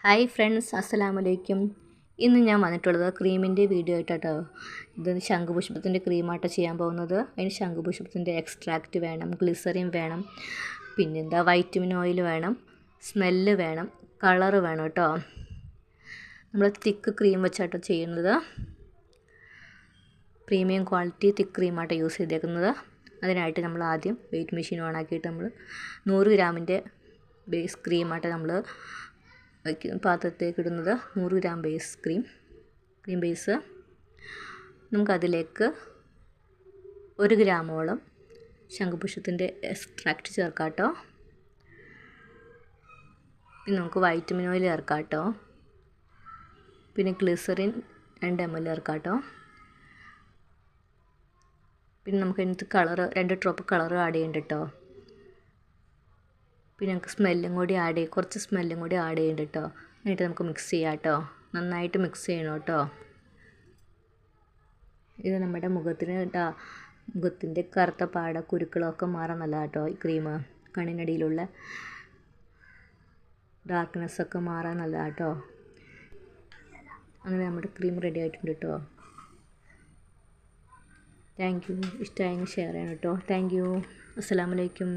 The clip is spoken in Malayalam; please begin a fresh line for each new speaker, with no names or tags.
ഹായ് ഫ്രണ്ട്സ്, അസ്സലാമലൈക്കും. ഇന്ന് ഞാൻ വന്നിട്ടുള്ളത് ക്രീമിൻ്റെ വീഡിയോ ആയിട്ടാട്ടോ. ഇത് ശംഖുപുഷ്പത്തിൻ്റെ ക്രീമാട്ടോ ചെയ്യാൻ പോകുന്നത്. അതിന് ശംഖുപുഷ്പത്തിൻ്റെ എക്സ്ട്രാക്റ്റ് വേണം, ഗ്ലിസറിൻ വേണം, പിന്നെന്താ വൈറ്റമിൻ ഓയിൽ വേണം, സ്മെല്ല് വേണം, കളറ് വേണം കേട്ടോ. നമ്മൾ തിക്ക് ക്രീം വെച്ചാട്ടോ ചെയ്യുന്നത്. പ്രീമിയം ക്വാളിറ്റി തിക്ക് ക്രീമാട്ടോ യൂസ് ചെയ്തേക്കുന്നത്. അതിനായിട്ട് നമ്മൾ ആദ്യം വെയിറ്റ് മെഷീൻ ഓൺ ആക്കിയിട്ട് നമ്മൾ 100 ഗ്രാമിൻ്റെ ബേസ് ക്രീമാട്ടോ നമ്മൾ പാത്രത്തിലേക്ക് ഇടുന്നത്. 100 ഗ്രാം ക്രീം ബേസ്. നമുക്കതിലേക്ക് 1 ഗ്രാമോളം ശംഖുപുഷ്പത്തിൻ്റെ എക്സ്ട്രാക്റ്റ് ചേർക്കാം കേട്ടോ. പിന്നെ നമുക്ക് വൈറ്റമിൻ ഓയിൽ ചേർക്കാം കേട്ടോ. പിന്നെ ഗ്ലിസറിൻ 2 ml ചേർക്കാം കേട്ടോ. പിന്നെ നമുക്ക് അതിനകത്ത് കളറ് 2 ഡ്രോപ്പ് കളറ് ആഡ് ചെയ്യുന്നുണ്ട് കേട്ടോ. പിന്നെ നമുക്ക് കുറച്ച് സ്മെല്ലും കൂടി ആഡ് ചെയ്യുന്നുണ്ട് കേട്ടോ. എന്നിട്ട് നമുക്ക് മിക്സ് ചെയ്യാം കേട്ടോ. നന്നായിട്ട് മിക്സ് ചെയ്യണം കേട്ടോ. ഇത് നമ്മുടെ മുഖത്തിൻ്റെ കറുത്ത പാട കുരുക്കളൊക്കെ മാറാൻ നല്ലതാണ് കേട്ടോ. ഈ ക്രീം കണ്ണിനടിയിലുള്ള ഡാർക്ക്നെസ്സൊക്കെ മാറാൻ നല്ലതാണ് കേട്ടോ. അങ്ങനെ നമ്മുടെ ക്രീം റെഡി ആയിട്ടുണ്ട് കേട്ടോ. Thank you. ഇഷ്ടമായെങ്കിൽ ഷെയർ ചെയ്യണം കേട്ടോ. Thank you. അസ്സലാമലൈക്കും.